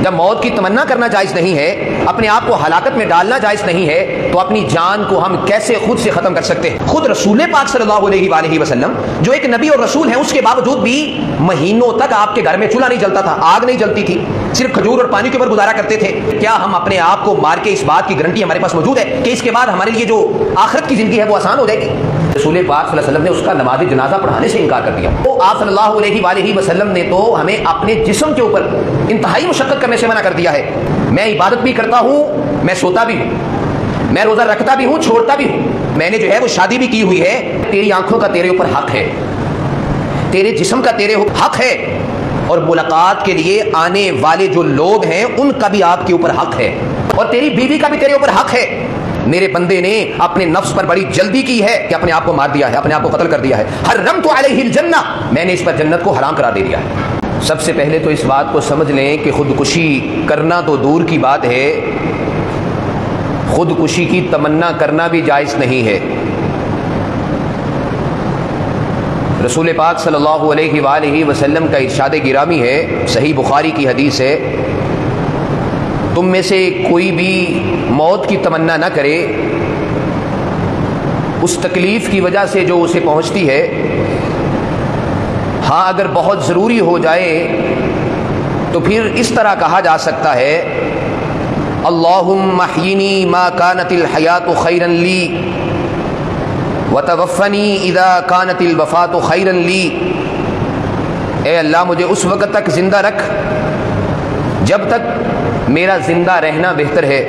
جب موت کی تمنا کرنا جائز نہیں ہے، اپنے آپ کو ہلاکت میں ڈالنا جائز نہیں ہے، تو اپنی جان کو ہم کیسے خود سے ختم کر سکتے ہیں؟ خود رسول پاک صلی اللہ علیہ وآلہ وسلم جو ایک نبی اور رسول ہیں، اس کے باوجود بھی مہینوں تک آپ کے گھر میں چولہا نہیں جلتا تھا، آگ نہیں جلتی تھی، صرف کھجور اور پانی کے اوپر گزارا کرتے تھے۔ کیا ہم اپنے آپ کو مار کے اس بات کی گارنٹی ہمارے پاس موجود ہے کہ اس کے بعد ہمارے لیے جو آخرت کی زندگی ہے وہ آسان ہو جائے گی؟ رسول پاک صلی اللہ علیہ وسلم نے اس کا نماز جنازہ پڑھانے سے انکار کر دیا۔ تو آپ صلی اللہ علیہ وآلہ وسلم نے تو ہمیں اپنے جسم کے اوپر انتہائی مشقت کرنے سے منع کر دیا ہے۔ میں عبادت بھی کرتا ہوں، میں سوتا بھی ہوں، میں روزہ رکھتا بھی ہوں، چھوڑتا بھی ہوں، میں نے جو ہے وہ شادی بھی کی ہوئی ہے، تیری آنکھوں کا تیرے اوپر حق ہے، تیرے جسم کا تیرے حق ہے، اور ملاقات کے لیے آنے والے جو لوگ ہیں ان کا بھی آپ کے اوپر حق ہے، اور تیری بیوی کا بھی تیرے اوپر حق ہے۔ میرے بندے نے اپنے نفس پر بڑی جلدی کی ہے کہ اپنے آپ کو مار دیا ہے، اپنے آپ کو قتل کر دیا ہے۔ حرمت علیہ الجنہ، میں نے اس پر جنت کو حرام کرا دے دیا ہے۔ سب سے پہلے تو اس بات کو سمجھ لیں کہ خودکشی کرنا تو دور کی بات ہے، خودکشی کی تمنا کرنا بھی جائز نہیں ہے۔ رسول پاک صلی اللہ علیہ وآلہ وسلم کا ارشاد گرامی ہے، صحیح بخاری کی حدیث ہے، تم میں سے کوئی بھی موت کی تمنا نہ کرے اس تکلیف کی وجہ سے جو اسے پہنچتی ہے، ہاں اگر بہت ضروری ہو جائے تو پھر اس طرح کہا جا سکتا ہے، اللہم احیینی ما کانت الحیات خیرا لی وتوفنی اذا کانت الوفات خیرا لی، اے اللہ مجھے اس وقت تک زندہ رکھ جب تک میرا زندہ رہنا بہتر ہے،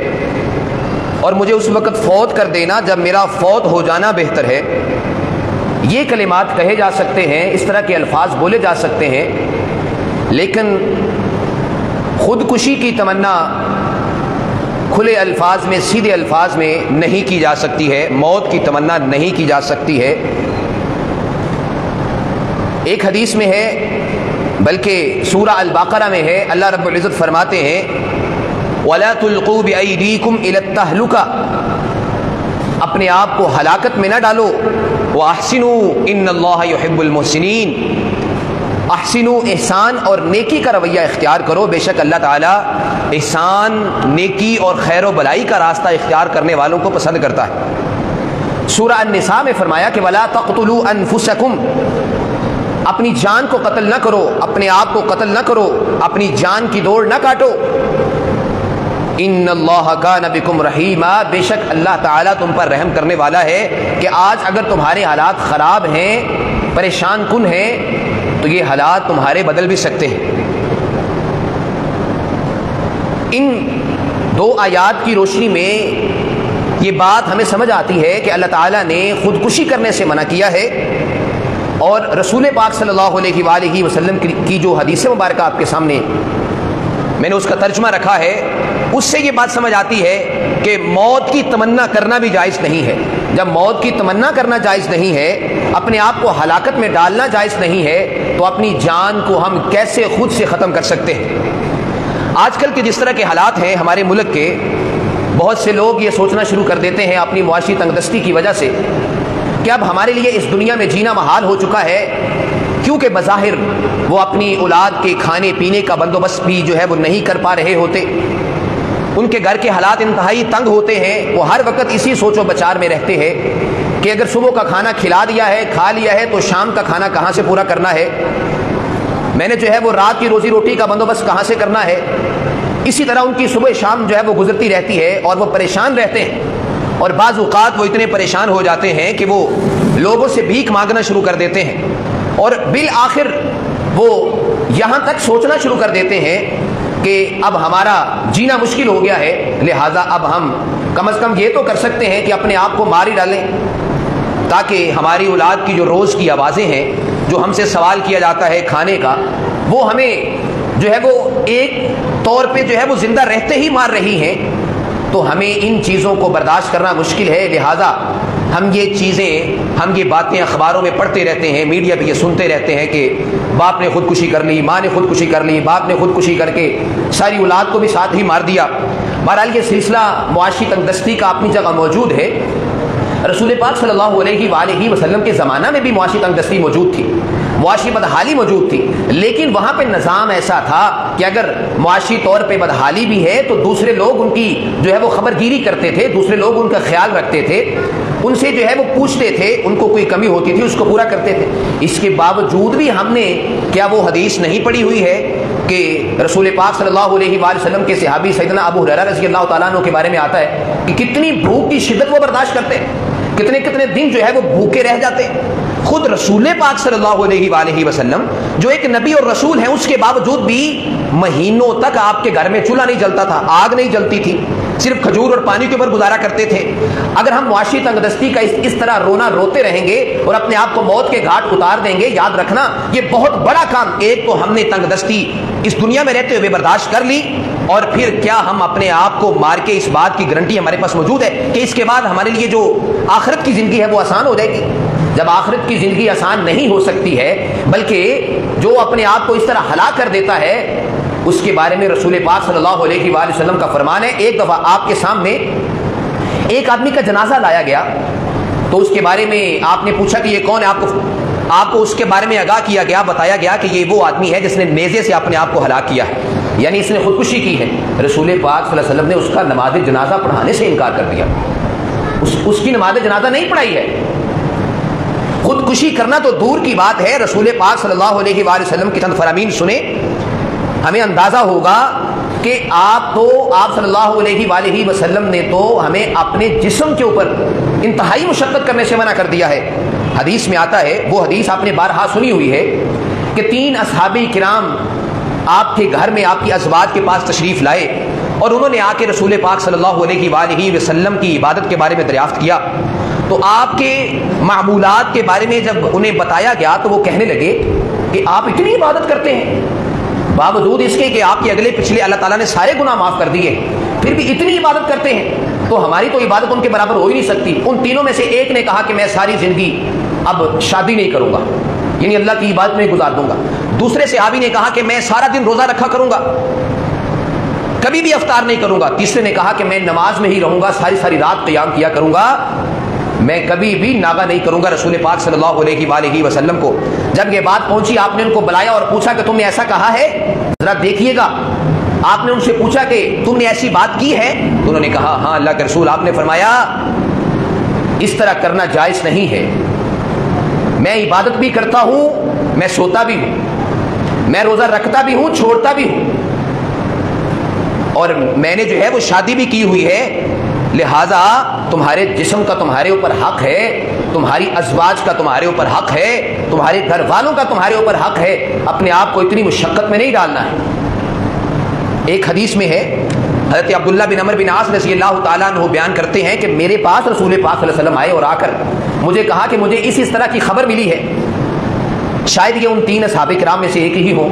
اور مجھے اس وقت فوت کر دینا جب میرا فوت ہو جانا بہتر ہے۔ یہ کلمات کہے جا سکتے ہیں، اس طرح کے الفاظ بولے جا سکتے ہیں، لیکن خودکشی کی تمنا کھلے الفاظ میں، سیدھے الفاظ میں نہیں کی جا سکتی ہے، موت کی تمنا نہیں کی جا سکتی ہے۔ ایک حدیث میں ہے، بلکہ سورہ البقرہ میں ہے، اللہ رب العزت فرماتے ہیں وَلَا تُلْقُوا بِأَيْدِيكُمْ إِلَى التَّهْلُكَةِ، اپنے آپ کو ہلاکت میں نہ ڈالو، وَأَحْسِنُوا إِنَّ اللَّهَ يُحِبُّ الْمُحْسِنِينَ، احسنوا، احسان اور نیکی کا رویہ اختیار کرو، بے شک اللہ تعالیٰ احسان، نیکی اور خیر و بلائی کا راستہ اختیار کرنے والوں کو پسند کرتا ہے۔ سورہ النساء میں فرمایا کہ وَلَا تَقْتُلُوا أَنفُسَكُمْ، اپنی جان کو قتل نہ کرو، اپنے آپ کو قتل نہ کرو، اپنی جان کی دوڑ نہ کاٹو۔ ان اللہ کان بکم رحیما، بے شک اللہ تعالیٰ تم پر رحم کرنے والا ہے کہ آج اگر تمہارے حالات خراب ہیں، پریشان کن ہیں، تو یہ حالات تمہارے بدل بھی سکتے ہیں۔ ان دو آیات کی روشنی میں یہ بات ہمیں سمجھ آتی ہے کہ اللہ تعالیٰ نے خودکشی کرنے سے منع کیا ہے، اور رسول پاک صلی اللہ علیہ وآلہ وسلم کی جو حدیث مبارکہ آپ کے سامنے میں نے اس کا ترجمہ رکھا ہے، اس سے یہ بات سمجھ آتی ہے کہ موت کی تمنا کرنا بھی جائز نہیں ہے۔ جب موت کی تمنا کرنا جائز نہیں ہے، اپنے آپ کو ہلاکت میں ڈالنا جائز نہیں ہے، تو اپنی جان کو ہم کیسے خود سے ختم کر سکتے ہیں؟ آج کل کے جس طرح کے حالات ہیں ہمارے ملک کے، بہت سے لوگ یہ سوچنا شروع کر دیتے ہیں اپنی معاشی تنگ دستی کی وجہ سے کہ اب ہمارے لیے اس دنیا میں جینا محال ہو چکا ہے، کیونکہ بظاہر وہ اپنی اولاد کے کھانے پینے کا بندوبست بھی جو ہے وہ نہیں کر پا رہے ہوتے، ان کے گھر کے حالات انتہائی تنگ ہوتے ہیں، وہ ہر وقت اسی سوچ و بچار میں رہتے ہیں کہ اگر صبح کا کھانا کھلا دیا ہے، کھا لیا ہے، تو شام کا کھانا کہاں سے پورا کرنا ہے، میں نے جو ہے وہ رات کی روزی روٹی کا بندوبست کہاں سے کرنا ہے۔ اسی طرح ان کی صبح شام جو ہے وہ گزرتی رہتی ہے، اور وہ پریشان رہتے ہیں، اور بعض اوقات وہ اتنے پریشان ہو جاتے ہیں کہ وہ لوگوں سے بھیک مانگنا شروع کر دیتے ہیں، اور بالآخر وہ یہاں تک سوچنا شروع کر دیتے ہیں کہ اب ہمارا جینا مشکل ہو گیا ہے، لہٰذا اب ہم کم از کم یہ تو کر سکتے ہیں کہ اپنے آپ کو مار ہی ڈالیں، تاکہ ہماری اولاد کی جو روز کی آوازیں ہیں، جو ہم سے سوال کیا جاتا ہے کھانے کا، وہ ہمیں جو ہے وہ ایک طور پہ جو ہے وہ زندہ رہتے ہی مار رہی ہیں، تو ہمیں ان چیزوں کو برداشت کرنا مشکل ہے۔ لہٰذا ہم یہ باتیں اخباروں میں پڑھتے رہتے ہیں، میڈیا پہ یہ سنتے رہتے ہیں کہ باپ نے خودکشی کر لی، ماں نے خودکشی کر لی، باپ نے خودکشی کر کے ساری اولاد کو بھی ساتھ ہی مار دیا۔ بہرحال یہ سلسلہ معاشی تنگ دستی کا اپنی جگہ موجود ہے، رسول پاک صلی اللہ علیہ وآلہ وسلم کے زمانہ میں بھی معاشی تنگ دستی موجود تھی، معاشی بدحالی موجود تھی، لیکن وہاں پہ نظام ایسا تھا کہ اگر معاشی طور پہ بدحالی بھی ہے تو دوسرے لوگ ان کی جو ہے وہ خبر گیری کرتے تھے، دوسرے لوگ ان کا خیال رکھتے تھے، ان سے جو ہے وہ پوچھتے تھے، ان کو کوئی کمی ہوتی تھی اس کو پورا کرتے تھے۔ اس کے باوجود بھی ہم نے کیا وہ حدیث نہیں پڑھی ہوئی ہے کہ رسول پاک صلی اللہ علیہ وآلہ وسلم کے صحابی سیدنا ابو ہریرہ رضی اللہ تعالیٰ عنہ کے بارے میں آتا ہے کہ کتنی بھوک کی شدت وہ برداشت کرتے ہیں، کتنے کتنے دن جو ہے وہ بھوکے رہ جاتے ہیں۔ خود رسول پاک صلی اللہ علیہ وآلہ وسلم جو ایک نبی اور رسول ہیں، اس کے باوجود بھی مہینوں تک آپ کے گھر میں چولہا نہیں جلتا تھا، آگ نہیں جلتی تھی، صرف کھجور اور پانی کے اوپر گزارا کرتے تھے۔ اگر ہم معاشی تنگ دستی کا اس طرح رونا روتے رہیں گے اور اپنے آپ کو موت کے گھاٹ اتار دیں گے، یاد رکھنا یہ بہت بڑا کام، ایک تو ہم نے تنگ دستی اس دنیا میں رہتے ہوئے برداشت کر لی، اور پھر کیا ہم اپنے آپ کو مار کے اس بات کی گارنٹی ہمارے پاس موجود ہے کہ اس کے بعد ہمارے لیے جو آخرت کی زندگی ہے وہ آسان ہو جائے گی؟ جب آخرت کی زندگی آسان نہیں ہو سکتی ہے، بلکہ جو اپنے آپ کو اس طرح ہلاک کر دیتا ہے، اس کے بارے میں رسول پاک صلی اللہ علیہ وآلہ وسلم کا فرمان ہے۔ ایک دفعہ آپ کے سامنے ایک آدمی کا جنازہ لایا گیا تو اس کے بارے میں آپ نے پوچھا کہ یہ کون ہے، آپ کو اس کے بارے میں آگاہ کیا گیا، بتایا گیا کہ یہ وہ آدمی ہے جس نے نیزے سے اپنے آپ کو ہلاک کیا ہے، یعنی اس نے خودکشی کی ہے۔ رسول پاک صلی اللہ علیہ وسلم نے اس کا نماز جنازہ پڑھانے سے انکار کر دیا، اس کی نماز جنازہ نہیں پڑھائی ہے۔ خودکشی کرنا تو دور کی بات ہے، رسول پاک صلی اللہ علیہ وآلہ وسلم کے چند فرامین سنیں، ہمیں اندازہ ہوگا کہ آپ صلی اللہ علیہ وآلہ وسلم نے تو ہمیں اپنے جسم کے اوپر انتہائی مشقت کرنے سے منع کر دیا ہے۔ حدیث میں آتا ہے، وہ حدیث آپ نے بارہا سنی ہوئی ہے کہ 3 اصحابہ کرام آپ کے گھر میں آپ کی ازواج کے پاس تشریف لائے اور انہوں نے آ کے رسول پاک صلی اللہ علیہ وآلہ وسلم کی عبادت کے بارے میں دریافت کیا، تو آپ کے معمولات کے بارے میں جب انہیں بتایا گیا تو وہ کہنے لگے کہ آپ اتنی عبادت کرتے ہیں، باوجود اس کے کہ آپ کے اگلے پچھلے اللہ تعالیٰ نے سارے گناہ معاف کر دیے، پھر بھی اتنی عبادت کرتے ہیں، تو ہماری تو عبادت ان کے برابر ہو ہی نہیں سکتی۔ ان تینوں میں سے ایک نے کہا کہ میں ساری زندگی اب شادی نہیں کروں گا، یعنی اللہ کی عبادت میں گزار دوں گا۔ دوسرے صحابی نے کہا کہ میں سارا دن روزہ رکھا کروں گا، کبھی بھی افطار نہیں کروں گا۔ تیسرے نے کہا کہ میں نماز میں ہی رہوں گا، ساری رات قیام کیا کروں گا، میں کبھی بھی ناغہ نہیں کروں گا رسول پاک صلی اللہ علیہ وآلہ وسلم کو۔ جب یہ بات پہنچی، آپ نے ان کو بلایا اور پوچھا کہ تم نے ایسا کہا ہے، ذرا دیکھیے گا۔ آپ نے ان سے پوچھا کہ تم نے ایسی بات کی ہے، تو انہوں نے کہا ہاں اللہ کے رسول۔ آپ نے فرمایا اس طرح کرنا جائز نہیں ہے، میں عبادت بھی کرتا ہوں، میں سوتا بھی ہوں، میں روزہ رکھتا بھی ہوں، چھوڑتا بھی ہوں، اور میں نے جو ہے وہ شادی بھی کی ہوئی ہے، لہذا تمہارے جسم کا تمہارے اوپر حق ہے، تمہاری ازواج کا تمہارے اوپر حق ہے، تمہارے گھر والوں کا تمہارے اوپر حق ہے، اپنے آپ کو اتنی مشقت میں نہیں ڈالنا ہے۔ ایک حدیث میں ہے، حضرت عبداللہ بن عمر بن عاص رضی اللہ تعالیٰ عنہ بیان کرتے ہیں کہ میرے پاس رسول پاک صلی اللہ علیہ وسلم آئے اور آ کر مجھے کہا کہ مجھے اس طرح کی خبر ملی ہے، شاید یہ ان 3 اصحاب کرام میں سے ایک ہی ہو۔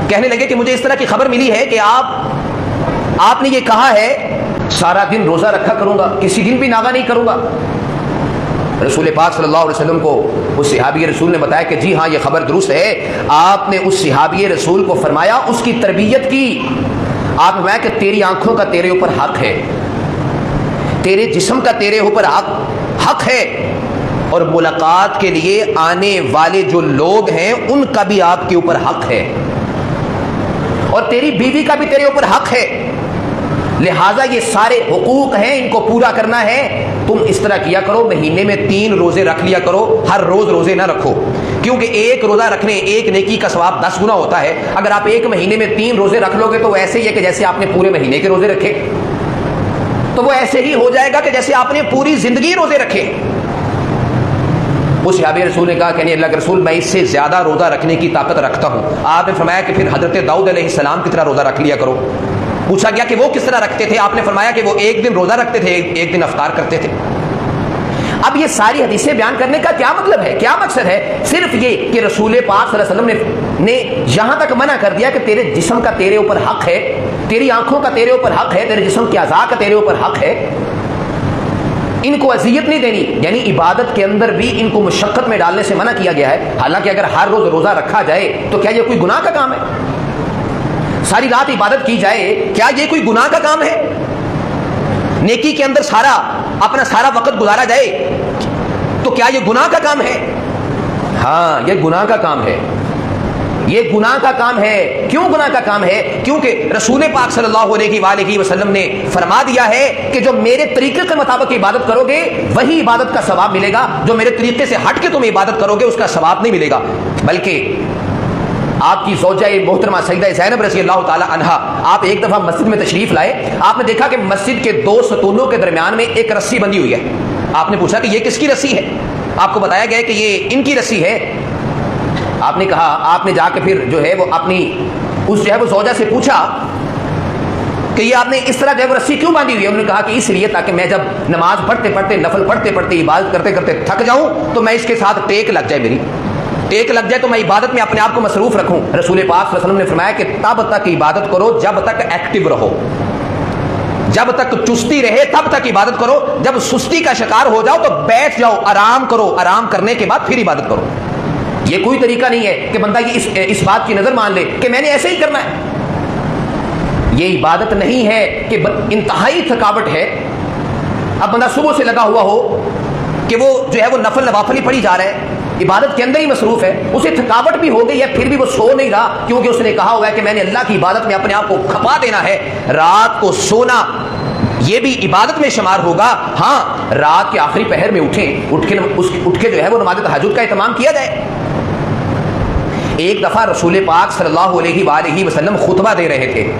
کہنے لگے کہ مجھے اس طرح کی خبر ملی ہے کہ آپ نے یہ کہا ہے سارا دن روزہ رکھا کروں گا، کسی دن بھی ناغہ نہیں کروں گا۔ رسول پاک صلی اللہ علیہ وسلم کو اس صحابی رسول نے بتایا کہ جی ہاں یہ خبر درست ہے۔ آپ نے اس صحابی رسول کو فرمایا، اس کی تربیت کی، آپ نے فرمایا کہ تیری آنکھوں کا تیرے اوپر حق ہے، تیرے جسم کا تیرے اوپر حق ہے، اور ملاقات کے لیے آنے والے جو لوگ ہیں ان کا بھی آپ کے اوپر حق ہے، اور تیری بیوی کا بھی تیرے اوپر حق ہے، لہٰذا یہ سارے حقوق ہیں، ان کو پورا کرنا ہے۔ تم اس طرح کیا کرو، مہینے میں 3 روزے رکھ لیا کرو، ہر روز روزے نہ رکھو، کیونکہ ایک روزہ رکھنے ایک نیکی کا ثواب 10 گنا ہوتا ہے۔ اگر آپ ایک مہینے میں 3 روزے رکھ لو گے تو ایسے ہی ہے کہ جیسے آپ نے پورے مہینے کے روزے رکھے، تو وہ ایسے ہی ہو جائے گا کہ جیسے آپ نے پوری زندگی روزے رکھے۔ اس صحابی رسول نے کہا کہ نہیں اللہ کے رسول، میں اس سے زیادہ روزہ رکھنے کی طاقت رکھتا ہوں۔ آپ نے فرمایا کہ پھر حضرت داؤد علیہ السلام کی طرح روزہ رکھ لیا کرو۔ پوچھا گیا کہ وہ کس طرح رکھتے تھے؟ آپ نے فرمایا کہ وہ ایک دن روزہ رکھتے تھے، ایک دن افطار کرتے تھے۔ اب یہ ساری حدیثیں بیان کرنے کا کیا مطلب ہے، کیا مقصد ہے؟ صرف یہ کہ رسول پاک صلی اللہ علیہ وسلم نے یہاں تک منع کر دیا کہ تیرے جسم کا تیرے اوپر حق ہے، تیری آنکھوں کا تیرے اوپر حق ہے، تیرے جسم کے اعضاء کا تیرے اوپر حق ہے، ان کو اذیت نہیں دینی، یعنی عبادت کے اندر بھی ان کو مشقت میں ڈالنے سے منع کیا گیا ہے۔ حالانکہ اگر ہر روز روزہ رکھا جائے تو کیا یہ کوئی گناہ کا کام ہے؟ ساری رات عبادت کی جائے، کیا یہ کوئی گناہ کا کام ہے؟ نیکی کے اندر اپنا سارا وقت گزارا جائے تو کیا یہ گناہ کا کام ہے؟ ہاں یہ گناہ کا کام ہے، یہ گناہ کا کام ہے۔ کیوں گناہ کا کام ہے؟ کیونکہ رسول پاک صلی اللہ علیہ وآلہ وسلم نے فرما دیا ہے کہ جو میرے طریقے کے مطابق عبادت کرو گے وہی عبادت کا ثواب ملے گا، جو میرے طریقے سے ہٹ کے تم عبادت کرو گے اس کا ثواب نہیں ملے گا۔ بلکہ آپ کی زوجہ محترمہ سیدہ زینب رضی اللہ تعالی عنہا، آپ ایک دفعہ مسجد میں تشریف لائے، آپ نے دیکھا کہ مسجد کے دو ستونوں کے درمیان میں ایک رسی بندھی ہوئی ہے۔ آپ نے پوچھا کہ یہ کس کی رسی ہے؟ آپ کو بتایا گیا کہ یہ ان کی رسی ہے۔ آپ نے کہا، آپ نے جا کے پھر جو ہے وہ اپنی اس جو ہے وہ زوجہ سے پوچھا کہ یہ آپ نے اس طرح جو ہے وہ رسی کیوں باندھی ہوئی ہے؟ انہوں نے کہا کہ اس لیے تاکہ میں جب نماز پڑھتے پڑھتے، نفل پڑھتے پڑھتے، عبادت کرتے کرتے تھک جاؤں تو میں اس کے ساتھ ٹیک لگ جائے، میری ٹیک لگ جائے تو میں عبادت میں اپنے آپ کو مصروف رکھوں۔ رسول پاک صلی اللہ علیہ وسلم نے فرمایا کہ تب تک عبادت کرو جب تک ایکٹیو رہو، جب تک چستی رہے تب تک عبادت کرو، جب سستی کا شکار ہو جاؤ تو بیٹھ جاؤ، آرام کرو، آرام کرنے کے بعد پھر عبادت کرو۔ یہ کوئی طریقہ نہیں ہے کہ بندہ یہ اس بات کی نظر مان لے کہ میں نے ایسے ہی کرنا ہے۔ یہ عبادت نہیں ہے کہ انتہائی تھکاوٹ ہے، اب بندہ صبح سے لگا ہوا ہو کہ وہ جو ہے وہ نفل نوافل ہی پڑھی جا رہا ہے، عبادت کے اندر ہی مصروف ہے، اسے تھکاوٹ بھی ہو گئی ہے پھر بھی وہ سو نہیں رہا، کیونکہ اس نے کہا ہوا ہے کہ میں نے اللہ کی عبادت میں اپنے آپ کو کھپا دینا ہے۔ رات کو سونا یہ بھی عبادت میں شمار ہوگا۔ ہاں، رات کے آخری پہر میں اٹھ کے جو ہے وہ نماز تہجد کا اہتمام کیا جائے۔ ایک دفعہ رسول پاک صلی اللہ علیہ وآلہ وسلم خطبہ دے رہے تھے،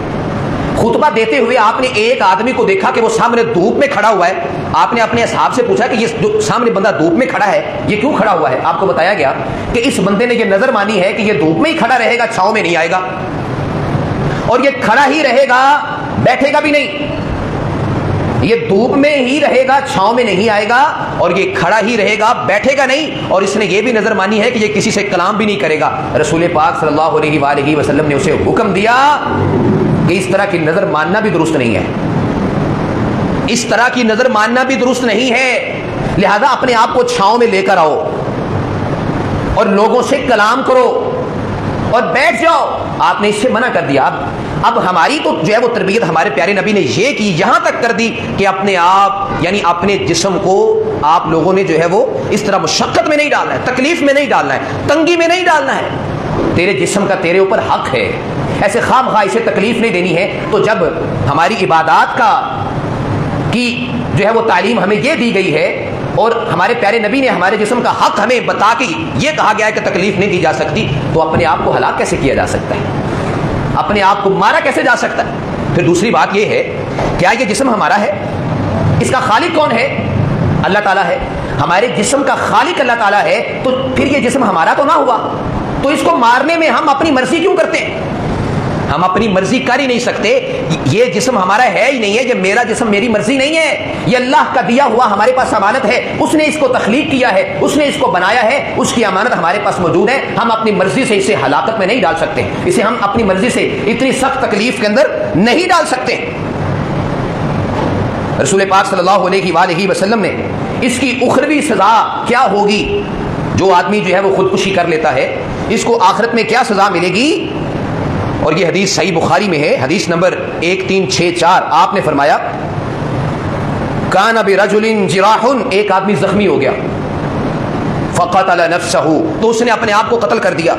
خطبہ دیتے ہوئے آپ نے ایک آدمی کو دیکھا کہ وہ سامنے دھوپ میں کھڑا ہوا ہے۔ آپ نے اپنے اصحاب سے پوچھا کہ یہ جو سامنے بندہ دھوپ میں کھڑا ہے یہ کیوں کھڑا ہوا ہے؟ آپ کو بتایا گیا کہ اس بندے نے یہ نظر مانی ہے کہ یہ دھوپ میں ہی کھڑا رہے گا، چھاؤں میں نہیں آئے گا، اور یہ کھڑا ہی رہے گا، بیٹھے گا بھی نہیں، یہ دھوپ میں ہی رہے گا، چھاؤں میں نہیں آئے گا، اور یہ کھڑا ہی رہے گا، بیٹھے گا نہیں، اور اس نے یہ بھی نظر مانی ہے کہ یہ کسی سے کلام بھی نہیں کرے گا۔ رسول پاک صلی اللہ علیہ وآلہ وسلم نے اسے حکم دیا کہ اس طرح کی نظر ماننا بھی درست نہیں ہے، اس طرح کی نظر ماننا بھی درست نہیں ہے، لہذا اپنے آپ کو چھاؤں میں لے کر آؤ اور لوگوں سے کلام کرو اور بیٹھ جاؤ۔ آپ نے اس سے منع کر دیا۔ اب ہماری تو جو ہے وہ تربیت ہمارے پیارے نبی نے یہ کی، یہاں تک کر دی کہ اپنے آپ یعنی اپنے جسم کو آپ لوگوں نے جو ہے وہ اس طرح مشقت میں نہیں ڈالنا ہے، تکلیف میں نہیں ڈالنا ہے، تنگی میں نہیں ڈالنا ہے۔ تیرے جسم کا تیرے اوپر حق ہے، ایسے خواہ مخواہ اسے تکلیف نہیں دینی ہے۔ تو جب ہماری عبادات کی جو ہے وہ تعلیم ہمیں یہ دی گئی ہے اور ہمارے پیارے نبی نے ہمارے جسم کا حق ہمیں بتا کے یہ کہا گیا ہے کہ تکلیف نہیں دی جا سکتی، تو اپنے آپ کو ہلاک کیسے کیا جا سکتا ہے؟ اپنے آپ کو مارا کیسے جا سکتا ہے؟ پھر دوسری بات یہ ہے، کیا یہ جسم ہمارا ہے؟ اس کا خالق کون ہے؟ اللہ تعالیٰ ہے۔ ہمارے جسم کا خالق اللہ تعالیٰ ہے، تو پھر یہ جسم ہمارا تو نہ ہوا، تو اس کو مارنے میں ہم اپنی مرضی کیوں کرتے ہیں؟ ہم اپنی مرضی کر ہی نہیں سکتے۔ یہ جسم ہمارا ہے ہی نہیں ہے، یہ میرا جسم میری مرضی نہیں ہے، یہ اللہ کا دیا ہوا ہمارے پاس امانت ہے، اس نے اس کو تخلیق کیا ہے، اس نے اس کو بنایا ہے، اس کی امانت ہمارے پاس موجود ہے۔ ہم اپنی مرضی سے اسے ہلاکت میں نہیں ڈال سکتے، اسے ہم اپنی مرضی سے اتنی سخت تکلیف کے اندر نہیں ڈال سکتے۔ رسول پاک صلی اللہ علیہ وآلہ وسلم نے اس کی اخروی سزا کیا ہوگی، جو آدمی جو ہے وہ خودکشی کر لیتا ہے اس کو آخرت میں کیا سزا ملے گی؟ اور یہ حدیث صحیح بخاری میں ہے، حدیث نمبر 1364۔ آپ نے فرمایا کان برجل جراح، ایک آدمی زخمی ہو گیا، فقتل نفسہ، تو اس نے اپنے آپ کو قتل کر دیا۔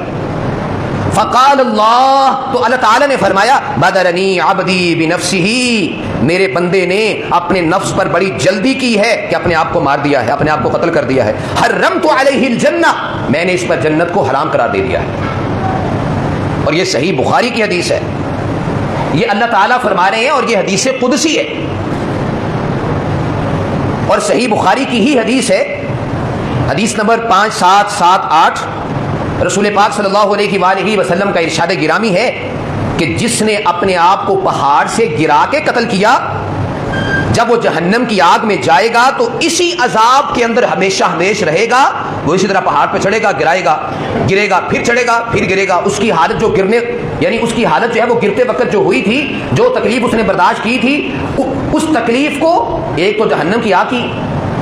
فقال اللہ، تو اللہ تعالی نے فرمایا بدرنی عبدی بنفسہ، میرے بندے نے اپنے نفس پر بڑی جلدی کی ہے کہ اپنے آپ کو مار دیا ہے، اپنے آپ کو قتل کر دیا ہے۔ حرمت علیہ الجنہ، میں نے اس پر جنت کو حرام قرار دے دیا ہے۔ اور یہ صحیح بخاری کی حدیث ہے، یہ اللہ تعالیٰ فرما رہے ہیں، اور یہ حدیث قدسی ہے اور صحیح بخاری کی ہی حدیث ہے، حدیث نمبر 5778۔ رسول پاک صلی اللہ علیہ وآلہ وسلم کا ارشاد گرامی ہے کہ جس نے اپنے آپ کو پہاڑ سے گرا کے قتل کیا، جب وہ جہنم کی آگ میں جائے گا تو اسی عذاب کے اندر ہمیشہ ہمیش رہے گا۔ وہ اسی طرح پہاڑ پہ چڑھے گا، گرے گا، پھر چڑھے گا، پھر گرے گا۔ اس کی حالت جو گرنے یعنی اس کی حالت جو ہے وہ گرتے وقت جو ہوئی تھی، جو تکلیف اس نے برداشت کی تھی، اس تکلیف کو ایک تو جہنم کی آگ کی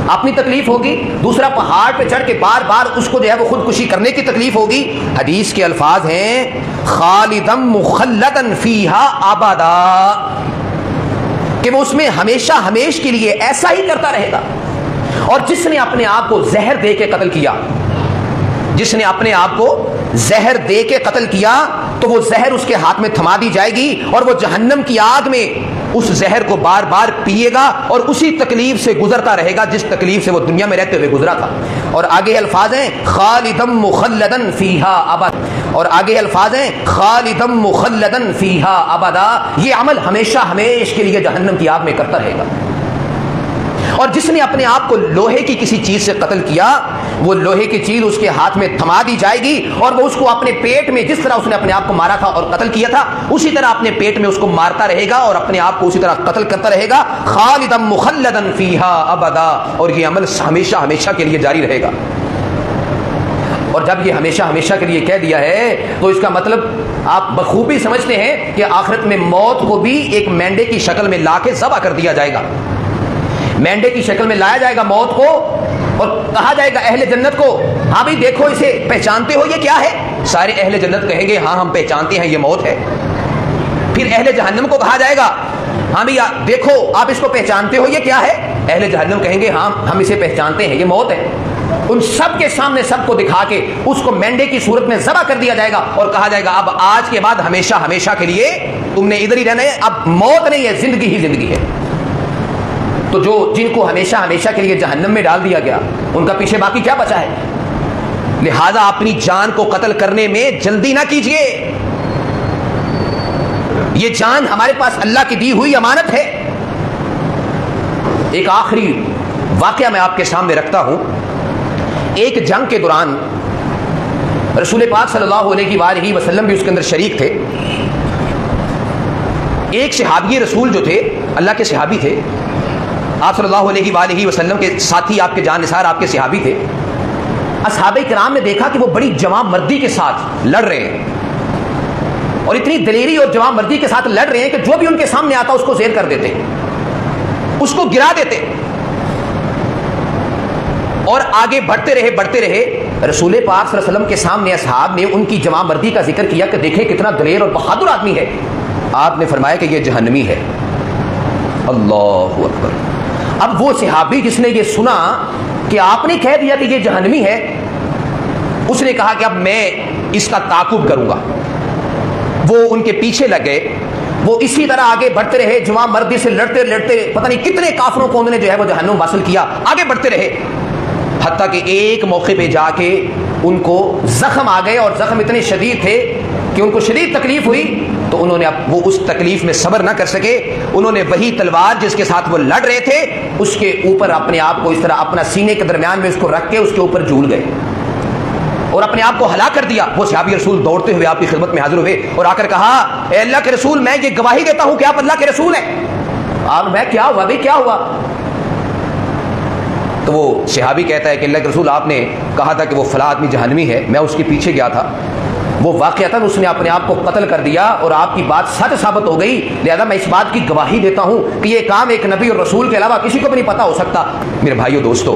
اپنی تکلیف ہوگی، دوسرا پہاڑ پہ چڑھ کے بار بار اس کو جو ہے وہ خودکشی کرنے کی تکلیف ہوگی۔ حدیث کے الفاظ ہیں خالدا مخلدا فیہا ابدا، کہ وہ اس میں ہمیشہ ہمیش کے لیے ایسا ہی کرتا رہے گا۔ اور جس نے اپنے آپ کو زہر دے کے قتل کیا، جس نے اپنے آپ کو زہر دے کے قتل کیا تو وہ زہر اس کے ہاتھ میں تھما دی جائے گی اور وہ جہنم کی آگ میں اس زہر کو بار بار پیے گا اور اسی تکلیف سے گزرتا رہے گا جس تکلیف سے وہ دنیا میں رہتے ہوئے گزرا تھا. اور آگے الفاظ ہیں خالدم مخلدن فیہا ابد، اور آگے الفاظ ہیں خالدم مخلدن فیہا ابدا، یہ عمل ہمیشہ ہمیشہ کے لیے جہنم کی آگ میں کرتا رہے گا. اور جس نے اپنے آپ کو لوہے کی کسی چیز سے قتل کیا وہ لوہے کی چیز اس کے ہاتھ میں تھما دی جائے گی اور وہ اس کو اپنے پیٹ میں، جس طرح اس نے اپنے آپ کو مارا تھا اور قتل کیا تھا، اسی طرح اپنے پیٹ میں اس کو مارتا رہے گا اور اپنے آپ کو اسی طرح قتل کرتا رہے گا. خالدم مخلدن فیہا ابدا، اور یہ عمل ہمیشہ ہمیشہ کے لیے جاری رہے گا. اور جب یہ ہمیشہ ہمیشہ کے لیے کہہ دیا ہے تو اس کا مطلب آپ بخوبی سمجھتے ہیں کہ آخرت میں موت کو بھی ایک مینڈے کی شکل میں لا کے ذبح کر دیا جائے گا. مینڈے کی شکل میں لایا جائے گا موت کو اور کہا جائے گا اہل جنت کو ہاں بھائی دیکھو اسے پہچانتے ہو یہ کیا ہے؟ سارے اہل جنت کہیں گے ہاں ہم پہچانتے ہیں یہ موت ہے. پھر اہل جہنم کو کہا جائے گا ہاں بھائی دیکھو آپ اس کو پہچانتے ہو یہ کیا ہے؟ اہل جہنم کہیں گے ہاں ہم اسے پہچانتے ہیں یہ موت ہے. ان سب کے سامنے سب کو دکھا کے اس کو مینڈے کی صورت میں ذبح کر دیا جائے گا اور کہا جائے گا اب آج کے بعد ہمیشہ ہمیشہ کے لیے تم نے ادھر ہی رہنا ہے، اب موت نہیں ہے، زندگی ہی زندگی ہے. تو جن کو ہمیشہ ہمیشہ کے لیے جہنم میں ڈال دیا گیا ان کا پیچھے باقی کیا بچا ہے؟ لہذا اپنی جان کو قتل کرنے میں جلدی نہ کیجیے. یہ جان ہمارے پاس اللہ کی دی ہوئی امانت ہے. ایک آخری واقعہ میں آپ کے سامنے رکھتا ہوں. ایک جنگ کے دوران رسول پاک صلی اللہ علیہ وآلہ وسلم بھی اس کے اندر شریک تھے. ایک صحابی رسول جو تھے، اللہ کے صحابی تھے، آپ صلی اللہ علیہ وآلہ وسلم کے ساتھی، آپ کے جان نثار، آپ کے صحابی تھے. اصحابہ کرام نے دیکھا کہ وہ بڑی جواں مردی کے ساتھ لڑ رہے ہیں اور اتنی دلیری اور جواں مردی کے ساتھ لڑ رہے ہیں کہ جو بھی ان کے سامنے آتا اس کو زیر کر دیتے، اس کو گرا دیتے. اور آگے بڑھتے رہے. رسول پاک صلی اللہ علیہ وسلم کے سامنے اصحاب نے ان کی جواں مردی کا ذکر کیا کہ دیکھیں کتنا دلیر اور بہادر آدمی ہے. آپ نے فرمایا کہ یہ جہنمی ہے. اللہ اکبر. اب وہ صحابی جس نے یہ سنا کہ آپ نے کہہ دیا کہ یہ جہنمی ہے، اس نے کہا کہ اب میں اس کا تعاقب کروں گا. وہ ان کے پیچھے لگ گئے. وہ اسی طرح آگے بڑھتے رہے، جواں مردی سے لڑتے پتہ نہیں کتنے کافروں کو انہوں نے جو ہے وہ جہنم حاصل کیا. آگے بڑھتے رہے حتیٰ کہ ایک موقع پہ جا کے ان کو زخم آ گئے اور زخم اتنے شدید تھے کہ ان کو شدید تکلیف ہوئی. تو انہوں نے وہ اس تکلیف میں صبر نہ کر سکے. انہوں نے وہی تلوار جس کے ساتھ وہ لڑ رہے تھے اس کے اوپر اپنے آپ کو اس طرح اپنا سینے کے درمیان میں اس کو رکھ کے اس کے اوپر جھول گئے اور اپنے آپ کو ہلاک کر دیا. وہ صحابی رسول دوڑتے ہوئے آپ کی خدمت میں حاضر ہوئے اور آ کر کہا اے اللہ کے رسول میں یہ گواہی دیتا ہوں کہ آپ اللہ کے رسول ہیں. آپ میں کیا ہوا بھائی کیا ہوا؟ تو وہ صحابی کہتا ہے کہ اللہ کے رسول آپ نے کہا تھا کہ وہ فلاں آدمی جہنمی ہے، میں اس کے پیچھے گیا تھا، وہ واقعتاً اس نے اپنے آپ کو قتل کر دیا اور آپ کی بات سچ ثابت ہو گئی، لہذا میں اس بات کی گواہی دیتا ہوں کہ یہ کام ایک نبی اور رسول کے علاوہ کسی کو بھی نہیں پتا ہو سکتا. میرے بھائیو دوستو،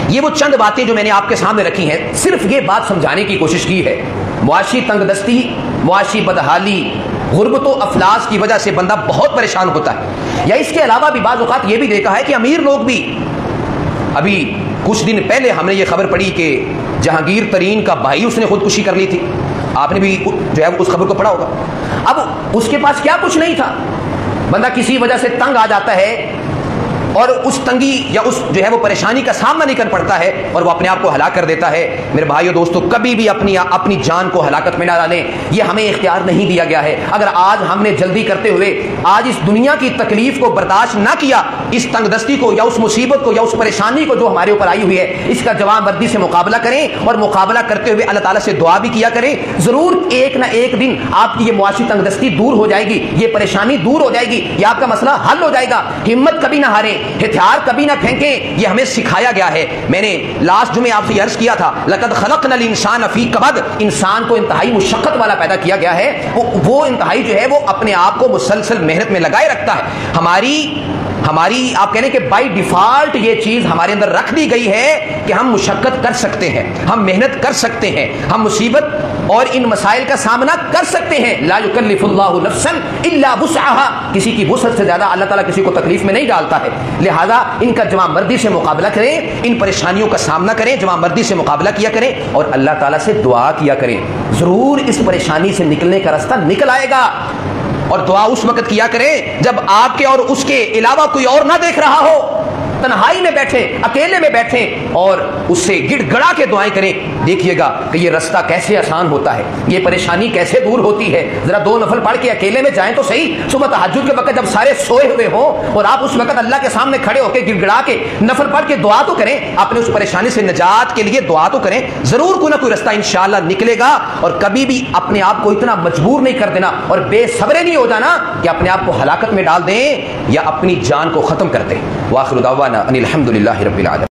یہ وہ چند باتیں جو میں نے آپ کے سامنے رکھی ہیں صرف یہ بات سمجھانے کی کوشش کی ہے. معاشی تنگ دستی، معاشی بدحالی، غربت و افلاس کی وجہ سے بندہ بہت پریشان ہوتا ہے. یا اس کے علاوہ بھی بعض اوقات یہ بھی دیکھا ہے کہ امیر لوگ بھی، ابھی کچھ دن پہلے ہم نے یہ خبر پڑھی کہ جہانگیر ترین کا بھائی اس نے خودکشی کر لی تھی. آپ نے بھی جو ہے اس خبر کو پڑھا ہوگا. اب اس کے پاس کیا کچھ نہیں تھا، بندہ کسی وجہ سے تنگ آ جاتا ہے اور اس تنگی یا اس جو ہے وہ پریشانی کا سامنا نہیں کر پڑتا ہے اور وہ اپنے آپ کو ہلاک کر دیتا ہے. میرے بھائیو دوستو، کبھی بھی اپنی جان کو ہلاکت میں نہ ڈالیں، یہ ہمیں اختیار نہیں دیا گیا ہے. اگر آج ہم نے جلدی کرتے ہوئے آج اس دنیا کی تکلیف کو برداشت نہ کیا، اس تنگ دستی کو یا اس مصیبت کو یا اس پریشانی کو جو ہمارے اوپر آئی ہوئی ہے، اس کا جوان مردی سے مقابلہ کریں اور مقابلہ کرتے ہوئے اللہ تعالیٰ سے دعا بھی کیا کریں. ضرور ایک نہ ایک دن آپ کی یہ معاشی تنگ دستی دور ہو جائے گی، یہ پریشانی دور ہو جائے گی، یہ آپ کا مسئلہ حل ہو جائے گا. ہمت کبھی نہ ہاریں، ہتھیار کبھی نہ پھینکیں، یہ ہمیں سکھایا گیا ہے. میں نے لاسٹ جمعے آپ سے عرض کیا تھا لقد خلقنا الانسان فی کبد، انسان کو انتہائی مشقت والا پیدا کیا گیا ہے. وہ انتہائی جو ہے وہ اپنے آپ کو مسلسل محنت میں لگائے رکھتا ہے. ہماری آپ کہنے کہ بائی ڈیفالٹ یہ چیز ہمارے اندر رکھ دی گئی ہے کہ ہم مشقت کر سکتے ہیں، ہم محنت کر سکتے ہیں، ہم مصیبت اور ان مسائل کا سامنا کر سکتے ہیں. لا یکلف اللہ نفسا الا وسعها، کسی کی وسعت سے زیادہ اللہ تعالیٰ کسی کو تکلیف میں نہیں ڈالتا ہے. لہذا ان کا جمع مردی سے مقابلہ کریں، ان پریشانیوں کا سامنا کریں، جمع مردی سے مقابلہ کیا کریں اور اللہ تعالیٰ سے دعا کیا کریں، ضرور اس پریشانی سے نکلنے کا راستہ نکل آئے گا۔ اور دعا اس وقت کیا کریں جب آپ کے اور اس کے علاوہ کوئی اور نہ دیکھ رہا ہو، تنہائی میں بیٹھیں، اکیلے میں بیٹھیں اور اس سے گڑ گڑا کے دعائیں کریں۔ دیکھیے گا کہ یہ رستہ کیسے آسان ہوتا ہے، یہ پریشانی کیسے دور ہوتی ہے۔ ذرا 2 نفل پڑھ کے اکیلے میں جائیں تو صحیح، صبح تہجد کے وقت جب سارے سوئے ہوئے ہوں اور آپ اس وقت اللہ کے سامنے کھڑے ہو کے گڑ گڑا کے نفل پڑھ کے دعا تو کریں، اپنے اس پریشانی سے نجات کے لیے دعا تو کریں، ضرور کوئی نہ کوئی رستہ انشاءاللہ نکلے گا۔ اور کبھی بھی اپنے آپ کو اتنا مجبور نہیں کر دینا اور بے صبرے نہیں ہو جانا کہ اپنے آپ کو ہلاکت میں ڈال دیں یا اپنی جان کو ختم کر دیں۔ وآخر دعوانا ان الحمد للہ رب العالمین۔